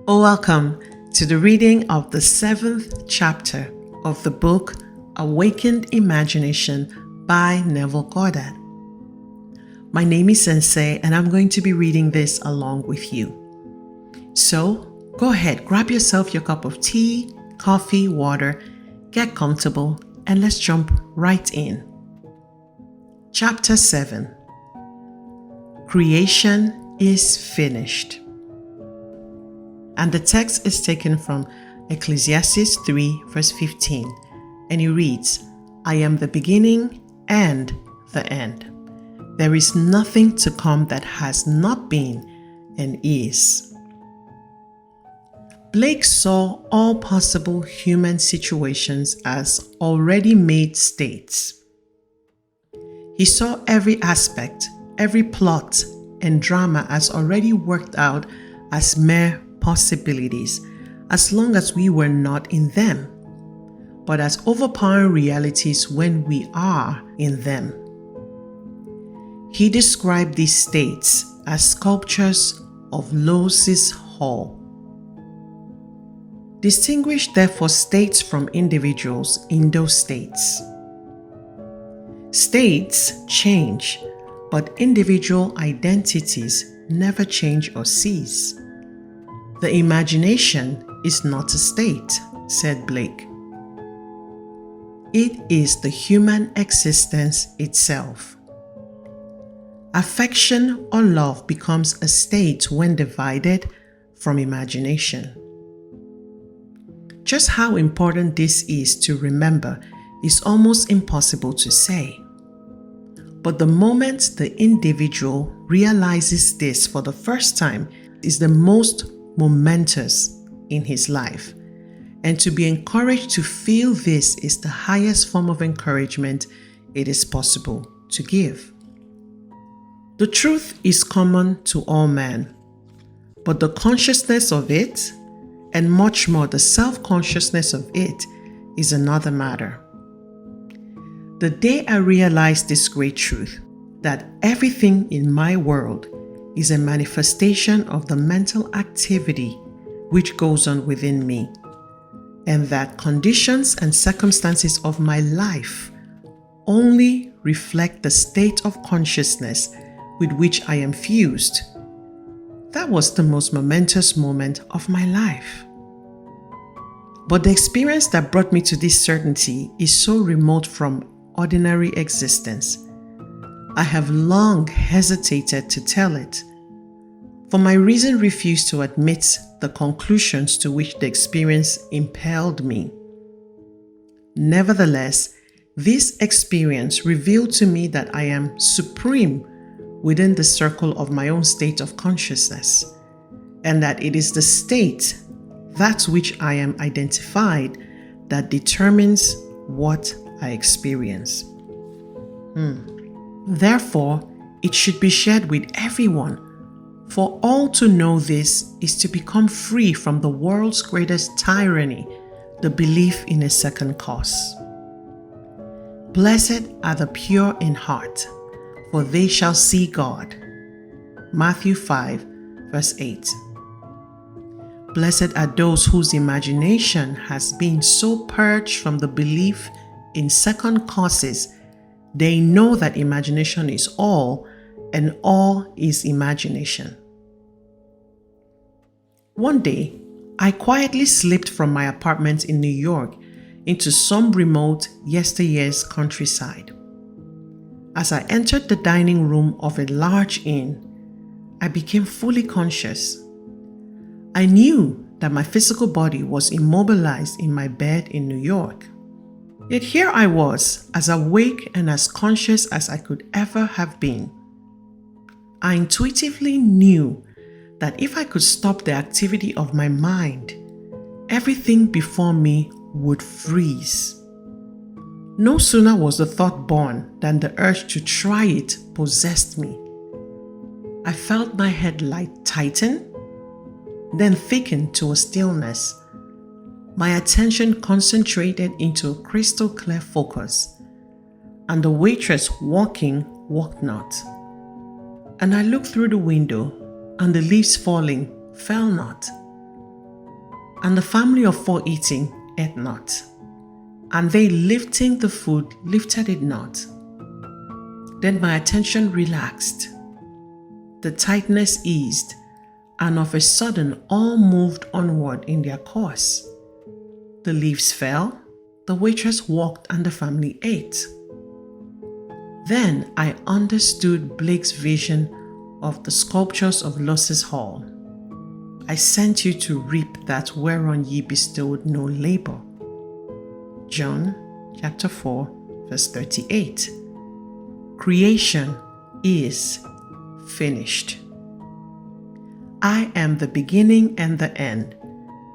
Welcome to the reading of the 7th chapter of the book Awakened Imagination by Neville Goddard. My name is Nse and I'm going to be reading this along with you. So go ahead, grab yourself your cup of tea, coffee, water, get comfortable, and let's jump right in. Chapter 7. Creation is finished. And the text is taken from Ecclesiastes 3 verse 15, and it reads, I am the beginning and the end. There is nothing to come that has not been and is. Blake saw all possible human situations as already made states. He saw every aspect, every plot and drama as already worked out as mere possibilities, as long as we were not in them, but as overpowering realities when we are in them. He described these states as sculptures of Los's Hall. Distinguish therefore states from individuals in those states. States change, but individual identities never change or cease. The imagination is not a state, said Blake. It is the human existence itself. Affection or love becomes a state when divided from imagination. Just how important this is to remember is almost impossible to say. But the moment the individual realizes this for the first time is the most momentous in his life. And to be encouraged to feel this is the highest form of encouragement it is possible to give. The truth is common to all men, but the consciousness of it, and much more the self-consciousness of it, is another matter. The day I realized this great truth, that everything in my world is a manifestation of the mental activity which goes on within me, and that conditions and circumstances of my life only reflect the state of consciousness with which I am fused. That was the most momentous moment of my life. But the experience that brought me to this certainty is so remote from ordinary existence. I have long hesitated to tell it, for my reason refused to admit the conclusions to which the experience impelled me. Nevertheless, this experience revealed to me that I am supreme within the circle of my own state of consciousness, and that it is the state, that which I am identified, that determines what I experience. Therefore, it should be shared with everyone, for all to know this is to become free from the world's greatest tyranny, the belief in a second cause. Blessed are the pure in heart, for they shall see God. Matthew 5, verse 8. Blessed are those whose imagination has been so purged from the belief in second causes, they know that imagination is all, and all is imagination. One day, I quietly slipped from my apartment in New York into some remote yesteryear's countryside. As I entered the dining room of a large inn, I became fully conscious. I knew that my physical body was immobilized in my bed in New York. Yet here I was, as awake and as conscious as I could ever have been. I intuitively knew that if I could stop the activity of my mind, everything before me would freeze. No sooner was the thought born than the urge to try it possessed me. I felt my head light tighten, then thicken to a stillness. My attention concentrated into a crystal clear focus, and the waitress walking walked not. And I looked through the window, and the leaves falling fell not. And the family of 4 eating ate not, and they lifting the food lifted it not. Then my attention relaxed, the tightness eased, and of a sudden all moved onward in their course. The leaves fell, the waitress walked, and the family ate. Then I understood Blake's vision of the sculptures of Lucy's Hall. I sent you to reap that whereon ye bestowed no labor. John chapter 4, verse 38. Creation is finished. I am the beginning and the end.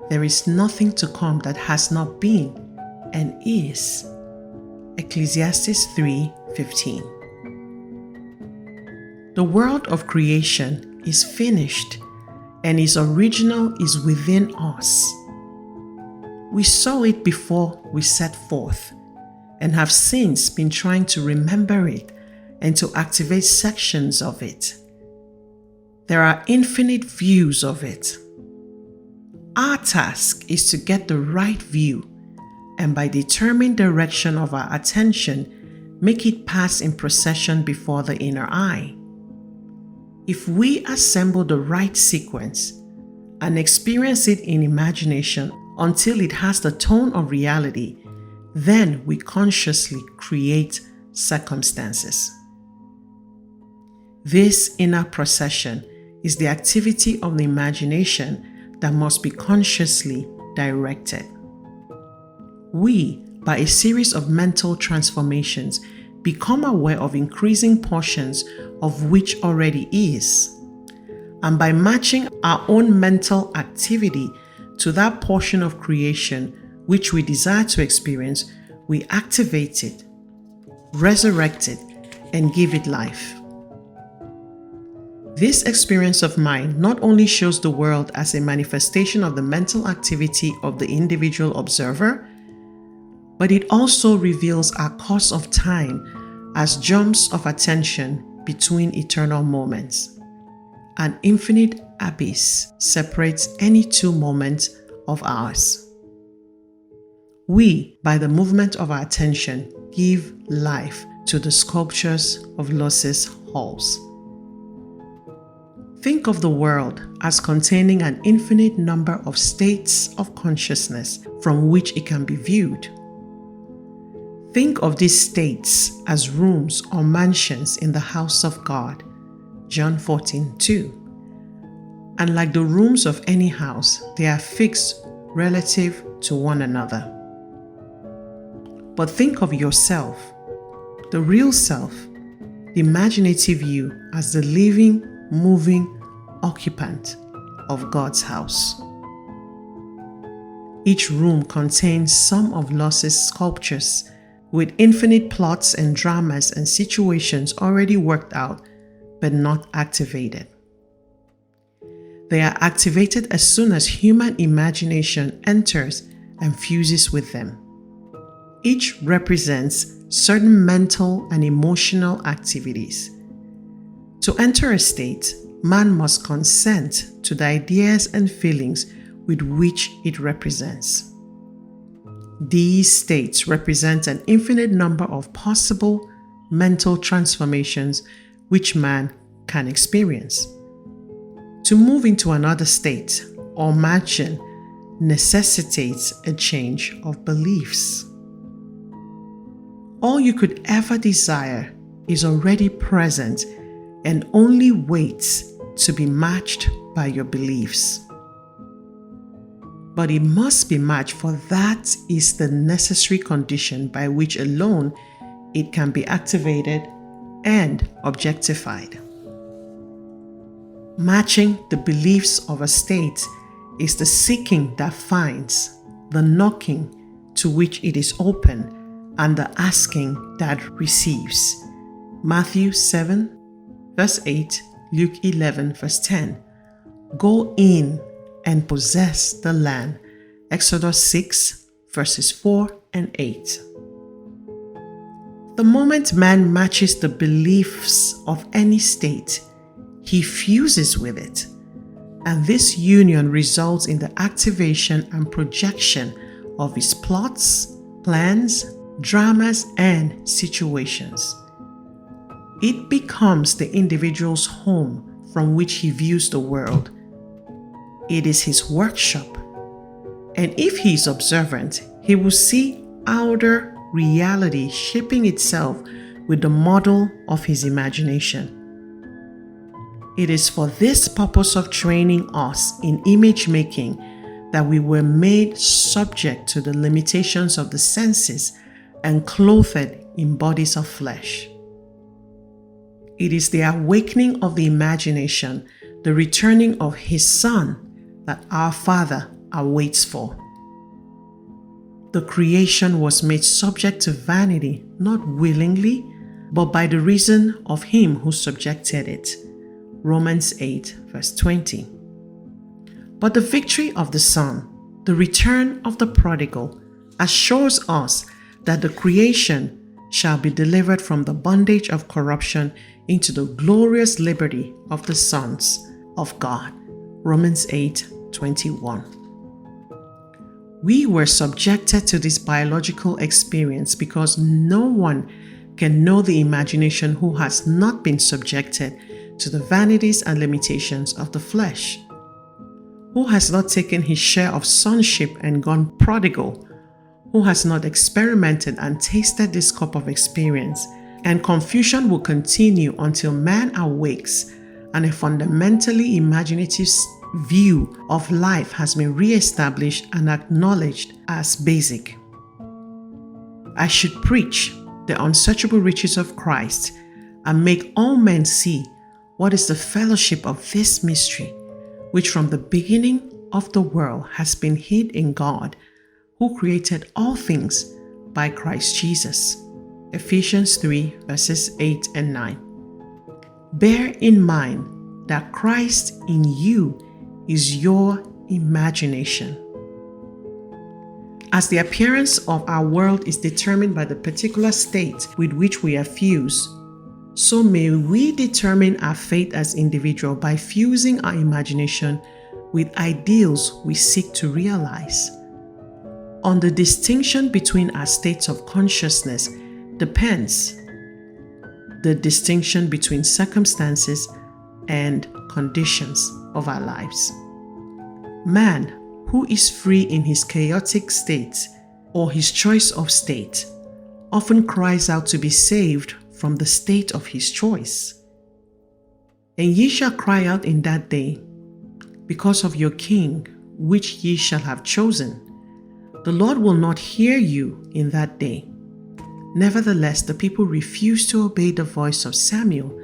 There is nothing to come that has not been and is. Ecclesiastes 3:15. The world of creation is finished, and its original is within us. We saw it before we set forth, and have since been trying to remember it and to activate sections of it. There are infinite views of it. Our task is to get the right view, and by determined direction of our attention, make it pass in procession before the inner eye. If we assemble the right sequence and experience it in imagination until it has the tone of reality, then we consciously create circumstances. This inner procession is the activity of the imagination that must be consciously directed. We, by a series of mental transformations, become aware of increasing portions of which already is. And by matching our own mental activity to that portion of creation which we desire to experience, we activate it, resurrect it, and give it life. This experience of mine not only shows the world as a manifestation of the mental activity of the individual observer, but it also reveals our course of time as jumps of attention between eternal moments. An infinite abyss separates any two moments of ours. We, by the movement of our attention, give life to the sculptures of Lucy's halls. Think of the world as containing an infinite number of states of consciousness from which it can be viewed. Think of these states as rooms or mansions in the house of God, John 14:2. And like the rooms of any house, they are fixed relative to one another. But think of yourself, the real self, the imaginative you, as the living, moving occupant of God's house. Each room contains some of Lucy's sculptures with infinite plots and dramas and situations already worked out but not activated. They are activated as soon as human imagination enters and fuses with them. Each represents certain mental and emotional activities. To enter a state, man must consent to the ideas and feelings with which it represents. These states represent an infinite number of possible mental transformations which man can experience. To move into another state or mansion necessitates a change of beliefs. All you could ever desire is already present and only waits to be matched by your beliefs. But it must be matched, for that is the necessary condition by which alone it can be activated and objectified. Matching the beliefs of a state is the seeking that finds, the knocking to which it is open, and the asking that receives. Matthew 7, verse 8, Luke 11, verse 10. Go in and possess the land. Exodus 6, verses 4 and 8. The moment man matches the beliefs of any state, he fuses with it, and this union results in the activation and projection of his plots, plans, dramas, and situations. It becomes the individual's home from which he views the world. It is his workshop. And if he is observant, he will see outer reality shaping itself with the model of his imagination. It is for this purpose of training us in image making that we were made subject to the limitations of the senses and clothed in bodies of flesh. It is the awakening of the imagination, the returning of His Son, that our Father awaits for. The creation was made subject to vanity, not willingly, but by the reason of Him who subjected it. Romans 8, verse 20. But the victory of the Son, the return of the prodigal, assures us that the creation shall be delivered from the bondage of corruption into the glorious liberty of the sons of God. Romans 8, 21. We were subjected to this biological experience because no one can know the imagination who has not been subjected to the vanities and limitations of the flesh, who has not taken his share of sonship and gone prodigal, who has not experimented and tasted this cup of experience. And confusion will continue until man awakes and a fundamentally imaginative view of life has been re-established and acknowledged as basic. I should preach the unsearchable riches of Christ and make all men see what is the fellowship of this mystery, which from the beginning of the world has been hid in God, who created all things by Christ Jesus. Ephesians 3, verses 8 and 9. Bear in mind that Christ in you is your imagination. As the appearance of our world is determined by the particular state with which we are fused, so may we determine our fate as individuals by fusing our imagination with ideals we seek to realize. On the distinction between our states of consciousness depends the distinction between circumstances and conditions of our lives. Man, who is free in his chaotic state or his choice of state, often cries out to be saved from the state of his choice. And ye shall cry out in that day, because of your king, which ye shall have chosen. The Lord will not hear you in that day. Nevertheless, the people refused to obey the voice of Samuel,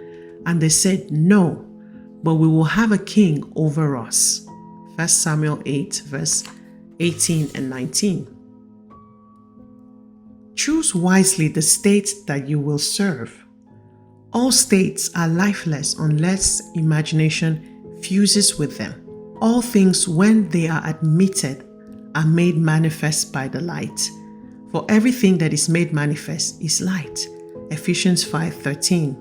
and they said, No, but we will have a king over us. 1 Samuel 8, verse 18 and 19. Choose wisely the state that you will serve. All states are lifeless unless imagination fuses with them. All things, when they are admitted, are made manifest by the light. For everything that is made manifest is light. Ephesians 5:13.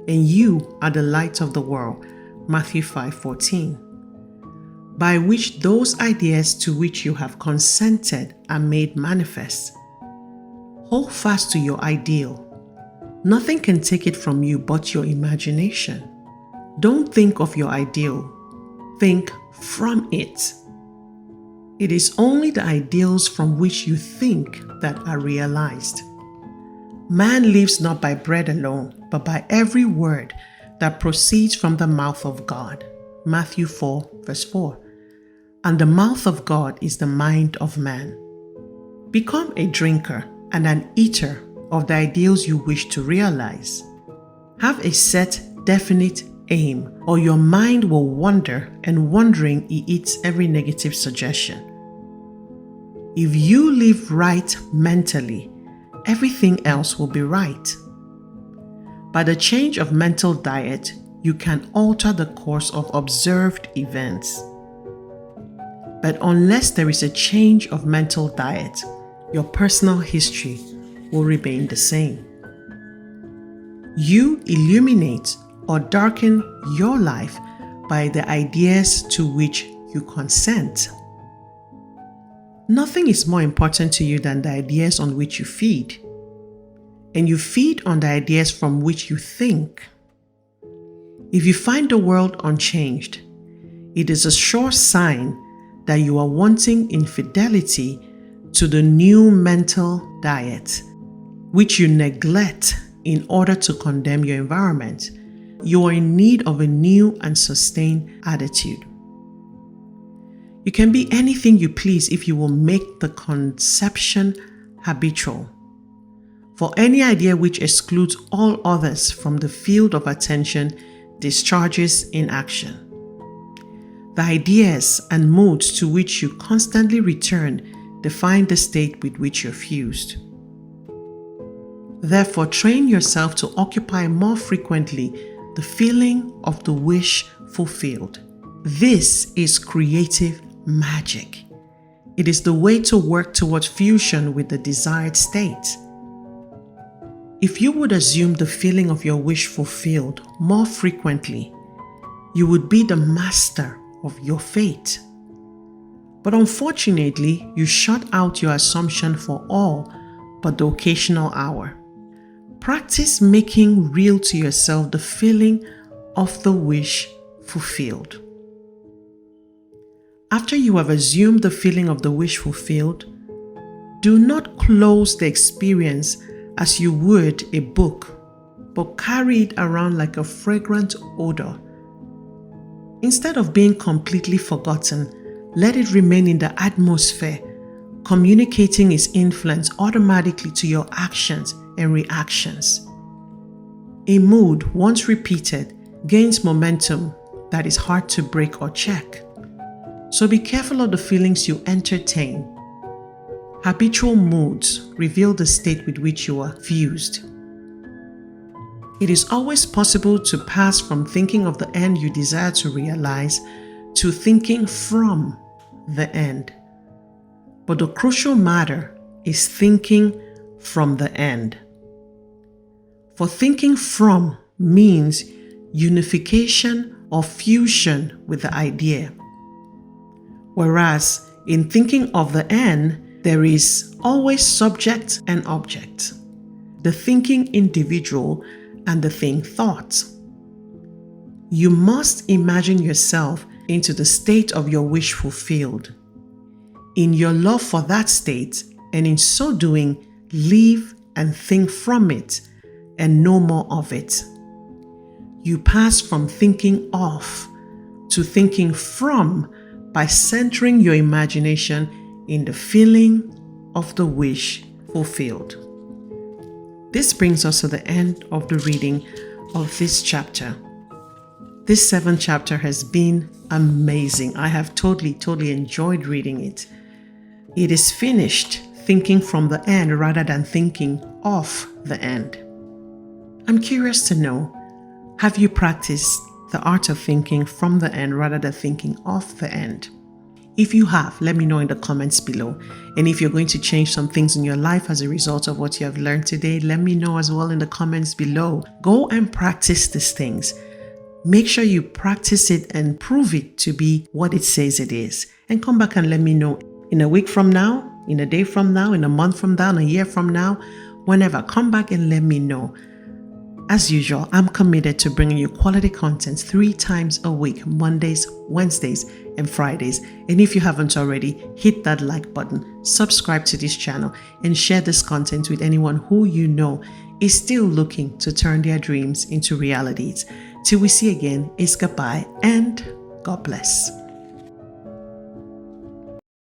And you are the light of the world. Matthew 5:14. By which those ideas to which you have consented are made manifest. Hold fast to your ideal. Nothing can take it from you but your imagination. Don't think of your ideal. Think from it. It is only the ideals from which you think that are realized. Man lives not by bread alone, but by every word that proceeds from the mouth of God. Matthew 4, verse 4. And the mouth of God is the mind of man. Become a drinker and an eater of the ideals you wish to realize. Have a set, definite aim, or your mind will wander, and wandering it eats every negative suggestion. If you live right mentally, everything else will be right. By the change of mental diet, you can alter the course of observed events. But unless there is a change of mental diet, your personal history will remain the same. You illuminate or darken your life by the ideas to which you consent. Nothing is more important to you than the ideas on which you feed. And you feed on the ideas from which you think. If you find the world unchanged, it is a sure sign that you are wanting infidelity to the new mental diet, which you neglect in order to condemn your environment. You are in need of a new and sustained attitude. You can be anything you please if you will make the conception habitual. For any idea which excludes all others from the field of attention discharges in action. The ideas and moods to which you constantly return define the state with which you're fused. Therefore, train yourself to occupy more frequently the feeling of the wish fulfilled. This is creative magic. It is the way to work towards fusion with the desired state. If you would assume the feeling of your wish fulfilled more frequently, you would be the master of your fate. But unfortunately, you shut out your assumption for all but the occasional hour. Practice making real to yourself the feeling of the wish fulfilled. After you have assumed the feeling of the wish fulfilled, do not close the experience as you would a book, but carry it around like a fragrant odor. Instead of being completely forgotten, let it remain in the atmosphere, communicating its influence automatically to your actions and reactions. A mood, once repeated, gains momentum that is hard to break or check. So be careful of the feelings you entertain. Habitual moods reveal the state with which you are fused. It is always possible to pass from thinking of the end you desire to realize to thinking from the end. But the crucial matter is thinking from the end. For thinking from means unification or fusion with the idea. Whereas in thinking of the end, there is always subject and object, the thinking individual and the thing thought. You must imagine yourself into the state of your wish fulfilled. In your love for that state, and in so doing, live and think from it and no more of it. You pass from thinking of to thinking from by centering your imagination in the feeling of the wish fulfilled. This brings us to the end of the reading of this chapter. This 7th chapter has been amazing. I have totally enjoyed reading it. It is finished thinking from the end rather than thinking of the end. I'm curious to know, have you practiced the art of thinking from the end rather than thinking of the end? If you have, let me know in the comments below. And if you're going to change some things in your life as a result of what you have learned today, let me know as well in the comments below. Go and practice these things. Make sure you practice it and prove it to be what it says it is. And come back and let me know in a week from now, in a day from now, in a month from now, in a year from now, whenever. Come back and let me know. As usual, I'm committed to bringing you quality content 3 times a week, Mondays, Wednesdays, and Fridays. And if you haven't already, hit that like button, subscribe to this channel, and share this content with anyone who you know is still looking to turn their dreams into realities. Till we see again, it's goodbye and God bless.